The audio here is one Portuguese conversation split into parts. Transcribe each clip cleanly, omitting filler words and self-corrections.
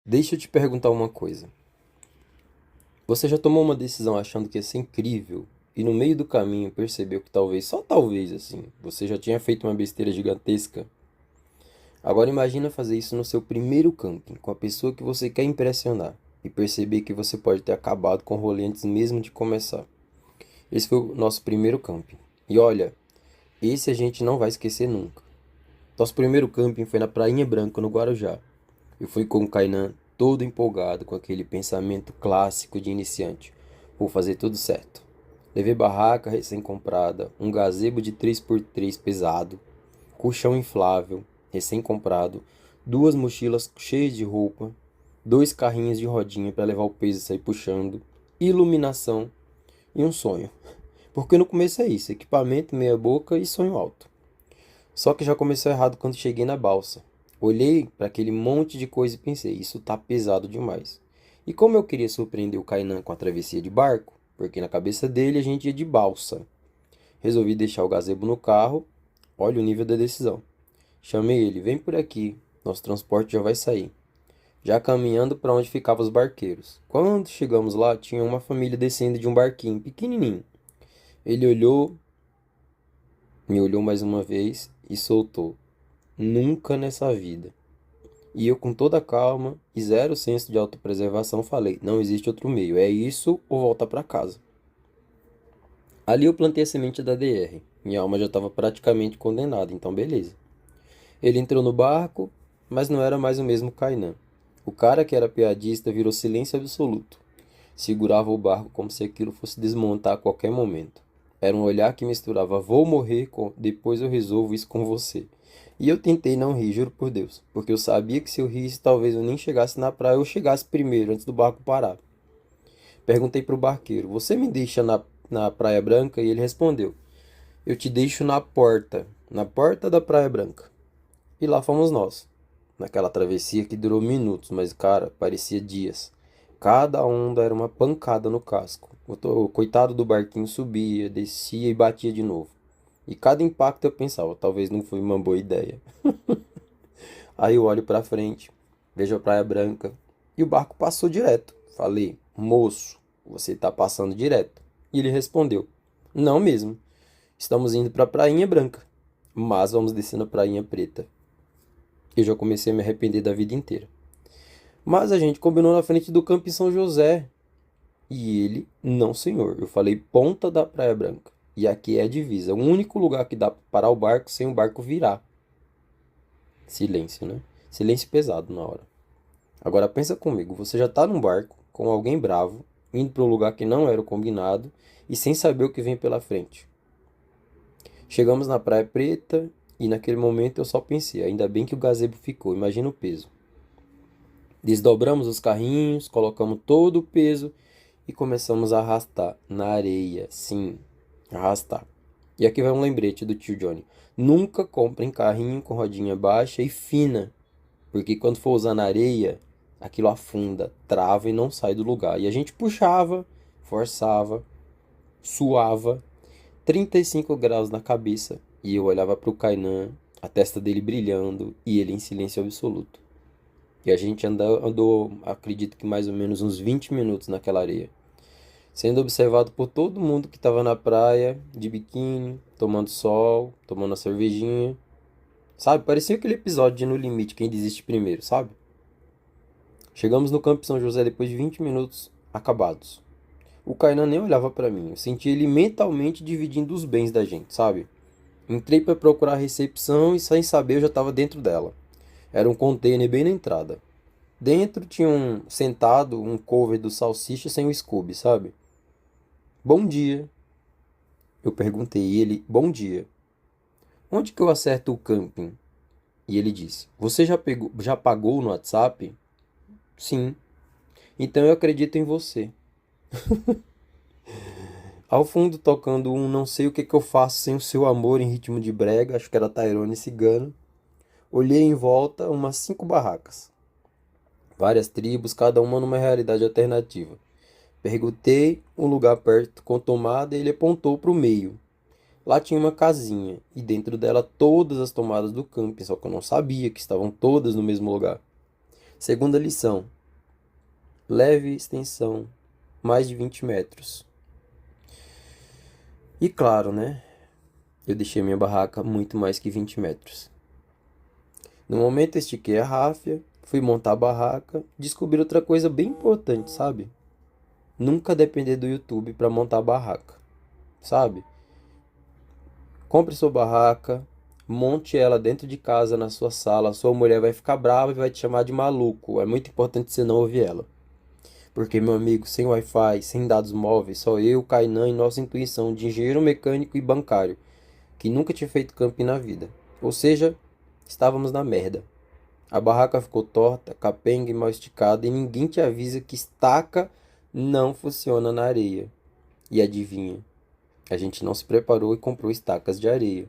Deixa eu te perguntar uma coisa. Você já tomou uma decisão achando que ia ser incrível e no meio do caminho percebeu que talvez, só talvez assim, você já tinha feito uma besteira gigantesca? Agora imagina fazer isso no seu primeiro camping, com a pessoa que você quer impressionar e perceber que você pode ter acabado com o rolê antes mesmo de começar. Esse foi o nosso primeiro camping. E olha, esse a gente não vai esquecer nunca. Nosso primeiro camping foi na Prainha Branca, no Guarujá. Eu fui com o Kainan todo empolgado com aquele pensamento clássico de iniciante. Vou fazer tudo certo. Levei barraca recém-comprada, um gazebo de 3x3 pesado, colchão inflável, recém-comprado, duas mochilas cheias de roupa, dois carrinhos de rodinha para levar o peso e sair puxando, iluminação e um sonho. Porque no começo é isso, equipamento, meia boca e sonho alto. Só que já começou errado quando cheguei na balsa. Olhei para aquele monte de coisa e pensei, isso tá pesado demais. E como eu queria surpreender o Kainan com a travessia de barco, porque na cabeça dele a gente ia de balsa, resolvi deixar o gazebo no carro. Olha o nível da decisão. Chamei ele, vem por aqui, nosso transporte já vai sair. Já caminhando para onde ficavam os barqueiros. Quando chegamos lá, tinha uma família descendo de um barquinho pequenininho. Ele olhou, me olhou mais uma vez e soltou. Nunca nessa vida. E eu, com toda a calma e zero senso de autopreservação, falei: não existe outro meio, é isso ou voltar para casa. Ali eu plantei a semente da DR. Minha alma já estava praticamente condenada, então beleza. Ele entrou no barco, mas não era mais o mesmo Kainan. O cara que era piadista virou silêncio absoluto. Segurava o barco como se aquilo fosse desmontar a qualquer momento. Era um olhar que misturava vou morrer com depois eu resolvo isso com você. E eu tentei não rir, juro por Deus, porque eu sabia que se eu risse talvez eu nem chegasse na praia ou chegasse primeiro, antes do barco parar. Perguntei pro barqueiro, você me deixa na Praia Branca? E ele respondeu, eu te deixo na porta da Praia Branca. E lá fomos nós, naquela travessia que durou minutos, mas cara, parecia dias. Cada onda era uma pancada no casco. O coitado do barquinho subia, descia e batia de novo. E cada impacto eu pensava, talvez não foi uma boa ideia. Aí eu olho pra frente, vejo a Praia Branca e o barco passou direto. Falei, moço, você tá passando direto. E ele respondeu, não mesmo, estamos indo pra Prainha Branca, mas vamos descer na Prainha Preta. Eu já comecei a me arrepender da vida inteira. Mas a gente combinou na frente do Campo em São José. E ele, não senhor, eu falei ponta da Praia Branca. E aqui é a divisa, o único lugar que dá para parar o barco sem o barco virar. Silêncio, né? Silêncio pesado na hora. Agora pensa comigo, você já tá num barco com alguém bravo, indo para um lugar que não era o combinado e sem saber o que vem pela frente. Chegamos na Praia Preta e naquele momento eu só pensei, ainda bem que o gazebo ficou, imagina o peso. Desdobramos os carrinhos, colocamos todo o peso e começamos a arrastar na areia, sim, arrastar. E aqui vai um lembrete do tio Johnny. Nunca comprem carrinho com rodinha baixa e fina, porque quando for usar na areia, aquilo afunda, trava e não sai do lugar. E a gente puxava, forçava, suava, 35 graus na cabeça, e eu olhava para o Kainan, a testa dele brilhando e ele em silêncio absoluto. E a gente andou, acredito que mais ou menos uns 20 minutos naquela areia, sendo observado por todo mundo que estava na praia, de biquíni, tomando sol, tomando uma cervejinha. Sabe, parecia aquele episódio de No Limite, quem desiste primeiro, sabe? Chegamos no Campo São José depois de 20 minutos acabados. O Kainan nem olhava para mim, eu senti ele mentalmente dividindo os bens da gente, sabe? Entrei para procurar a recepção e sem saber eu já estava dentro dela. Era um container bem na entrada. Dentro tinha sentado um cover do Salsicha sem o Scooby, sabe? Bom dia. Eu perguntei e ele, bom dia. Onde que eu acerto o camping? E ele disse, você já pagou no WhatsApp? Sim. Então eu acredito em você. Ao fundo tocando um não sei o que que eu faço sem o seu amor em ritmo de brega, acho que era Tairone Cigano. Olhei em volta umas 5 barracas. Várias tribos, cada uma numa realidade alternativa. Perguntei um lugar perto com tomada e ele apontou para o meio. Lá tinha uma casinha e dentro dela todas as tomadas do camping, só que eu não sabia que estavam todas no mesmo lugar. Segunda lição: leve extensão, mais de 20 metros. E claro, né? Eu deixei minha barraca muito mais que 20 metros. No momento, estiquei a ráfia, fui montar a barraca, descobri outra coisa bem importante, sabe? Nunca depender do YouTube para montar a barraca, sabe? Compre sua barraca, monte ela dentro de casa, na sua sala. Sua mulher vai ficar brava e vai te chamar de maluco. É muito importante você não ouvir ela. Porque, meu amigo, sem Wi-Fi, sem dados móveis, só eu, Kainan e nossa intuição de engenheiro mecânico e bancário, que nunca tinha feito camping na vida. Ou seja, estávamos na merda. A barraca ficou torta, capenga e mal esticada e ninguém te avisa que estaca não funciona na areia. E adivinha? A gente não se preparou e comprou estacas de areia.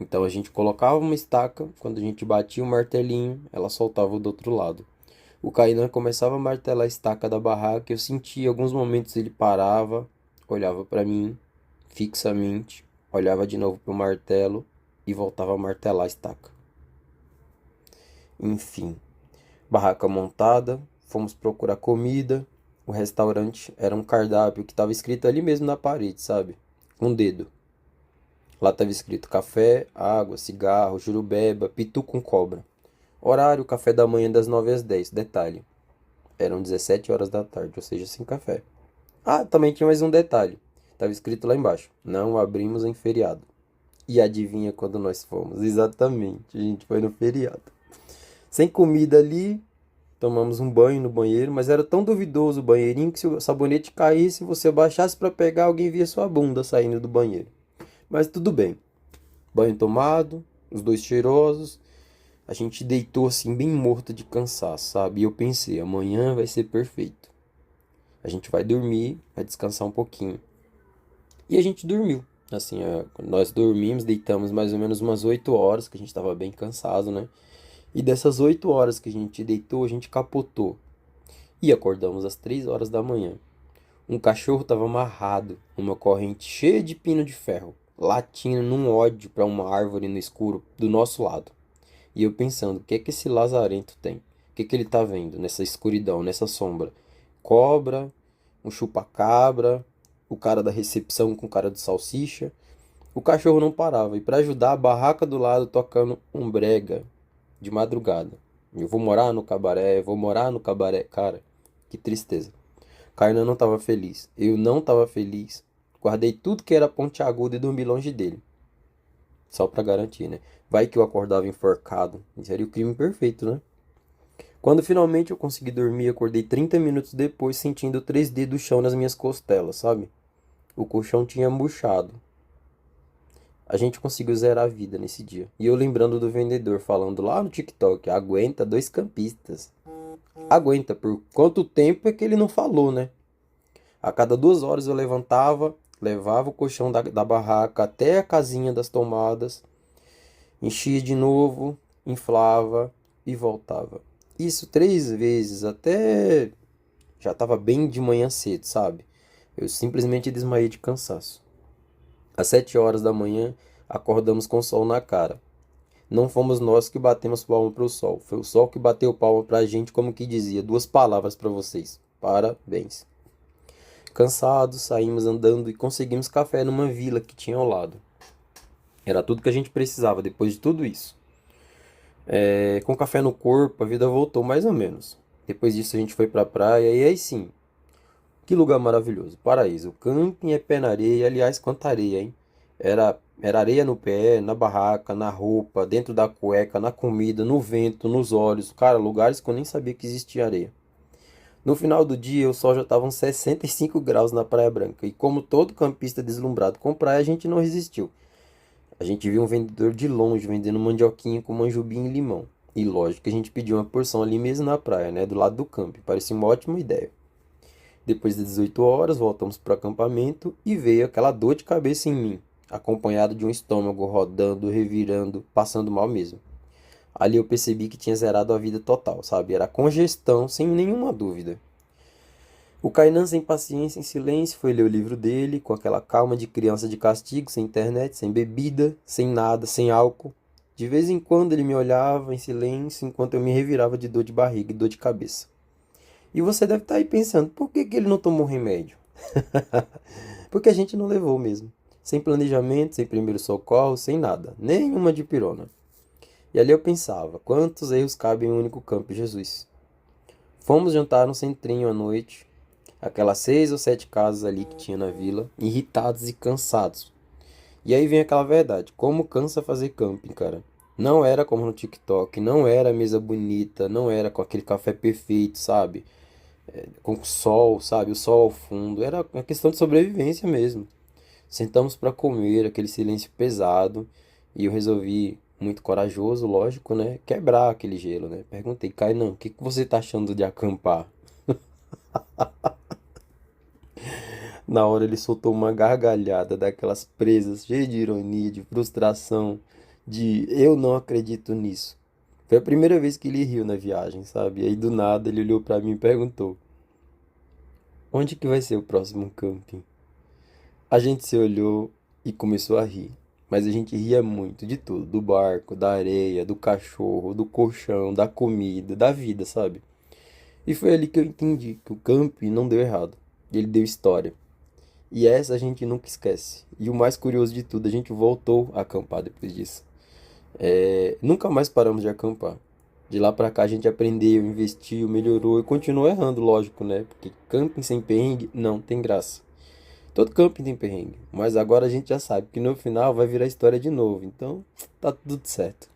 Então a gente colocava uma estaca, quando a gente batia o martelinho, ela soltava do outro lado. O Kainan começava a martelar a estaca da barraca, eu sentia, em alguns momentos ele parava, olhava para mim, fixamente, olhava de novo para o martelo e voltava a martelar a estaca. Enfim, barraca montada, fomos procurar comida. O restaurante era um cardápio que estava escrito ali mesmo na parede, sabe? Com um dedo. Lá estava escrito café, água, cigarro, jurubeba, pitu com cobra. Horário, café da manhã das 9 às 10. Detalhe, eram 17 horas da tarde, ou seja, sem café. Ah, também tinha mais um detalhe. Estava escrito lá embaixo, não abrimos em feriado. E adivinha quando nós fomos? Exatamente, a gente foi no feriado. Sem comida ali, tomamos um banho no banheiro, mas era tão duvidoso o banheirinho que se o sabonete caísse, você abaixasse para pegar, alguém via sua bunda saindo do banheiro. Mas tudo bem. Banho tomado, os dois cheirosos. A gente deitou assim, bem morto de cansaço, sabe? E eu pensei, amanhã vai ser perfeito. A gente vai dormir, vai descansar um pouquinho. E a gente dormiu. Assim, nós dormimos, deitamos mais ou menos umas 8 horas, que a gente estava bem cansado, né? E dessas 8 horas que a gente deitou, a gente capotou. E acordamos às 3 horas da manhã. Um cachorro estava amarrado numa corrente cheia de pino de ferro, latindo num ódio para uma árvore no escuro do nosso lado. E eu pensando, o que é que esse lazarento tem? O que é que ele tá vendo nessa escuridão, nessa sombra? Cobra, um chupa-cabra, o cara da recepção com cara de salsicha. O cachorro não parava e para ajudar a barraca do lado tocando um brega de madrugada. Eu vou morar no cabaré, vou morar no cabaré. Cara, que tristeza. Kainan não estava feliz. Eu não estava feliz. Guardei tudo que era pontiagudo e dormi longe dele. Só para garantir, né? Vai que eu acordava enforcado. Seria o crime perfeito, né? Quando finalmente eu consegui dormir, acordei 30 minutos depois sentindo 3D do chão nas minhas costelas, sabe? O colchão tinha murchado. A gente conseguiu zerar a vida nesse dia. E eu lembrando do vendedor falando lá no TikTok, aguenta 2 campistas. Aguenta, por quanto tempo é que ele não falou, né? A cada 2 horas eu levantava, levava o colchão da barraca até a casinha das tomadas, enchia de novo, inflava e voltava. Isso 3 vezes, até já estava bem de manhã cedo, sabe? Eu simplesmente desmaiei de cansaço. Às 7 horas da manhã, acordamos com o sol na cara. Não fomos nós que batemos palma para o sol, foi o sol que bateu palma para a gente, como que dizia, 2 palavras para vocês. Parabéns. Cansados, saímos andando e conseguimos café numa vila que tinha ao lado. Era tudo que a gente precisava depois de tudo isso. Com café no corpo, a vida voltou mais ou menos. Depois disso a gente foi pra praia e aí sim. Que lugar maravilhoso. Paraíso. O camping é pé na areia. Aliás, quanta areia, hein? Era areia no pé, na barraca, na roupa, dentro da cueca, na comida, no vento, nos olhos. Cara, lugares que eu nem sabia que existia areia. No final do dia, o sol já estava uns 65 graus na Praia Branca. E como todo campista deslumbrado com praia, a gente não resistiu. A gente viu um vendedor de longe vendendo mandioquinha com manjubinho e limão. E lógico que a gente pediu uma porção ali mesmo na praia, né? Do lado do campo. Parecia uma ótima ideia. Depois das 18 horas, voltamos para o acampamento e veio aquela dor de cabeça em mim, acompanhado de um estômago rodando, revirando, passando mal mesmo. Ali eu percebi que tinha zerado a vida total, sabe? Era congestão, sem nenhuma dúvida. O Kainan, sem paciência, em silêncio, foi ler o livro dele, com aquela calma de criança de castigo, sem internet, sem bebida, sem nada, sem álcool. De vez em quando ele me olhava em silêncio enquanto eu me revirava de dor de barriga e dor de cabeça. E você deve estar aí pensando, por que que ele não tomou remédio? Porque a gente não levou mesmo. Sem planejamento, sem primeiro socorro, sem nada. Nenhuma dipirona. E ali eu pensava, quantos erros cabem em um único campo, Jesus? Fomos jantar no centrinho à noite, aquelas 6 ou 7 casas ali que tinha na vila, irritados e cansados. E aí vem aquela verdade, como cansa fazer camping, cara. Não era como no TikTok, não era mesa bonita, não era com aquele café perfeito, sabe? Com o sol, sabe? O sol ao fundo. Era uma questão de sobrevivência mesmo. Sentamos para comer, aquele silêncio pesado, e eu resolvi, muito corajoso, lógico, né? Quebrar aquele gelo, né? Perguntei, Kainan, o que que você tá achando de acampar? Na hora ele soltou uma gargalhada daquelas presas, cheia de ironia, de frustração, de eu não acredito nisso. Foi a primeira vez que ele riu na viagem, sabe? E aí do nada ele olhou pra mim e perguntou: onde que vai ser o próximo camping? A gente se olhou e começou a rir. Mas a gente ria muito de tudo, do barco, da areia, do cachorro, do colchão, da comida, da vida, sabe? E foi ali que eu entendi que o camping não deu errado. Ele deu história. E essa a gente nunca esquece. E o mais curioso de tudo, a gente voltou a acampar depois disso. Nunca mais paramos de acampar. De lá pra cá a gente aprendeu, investiu, melhorou e continuou errando, lógico, né? Porque camping sem perrengue não tem graça. Todo camping tem perrengue, mas agora a gente já sabe que no final vai virar história de novo. Então, tá tudo certo.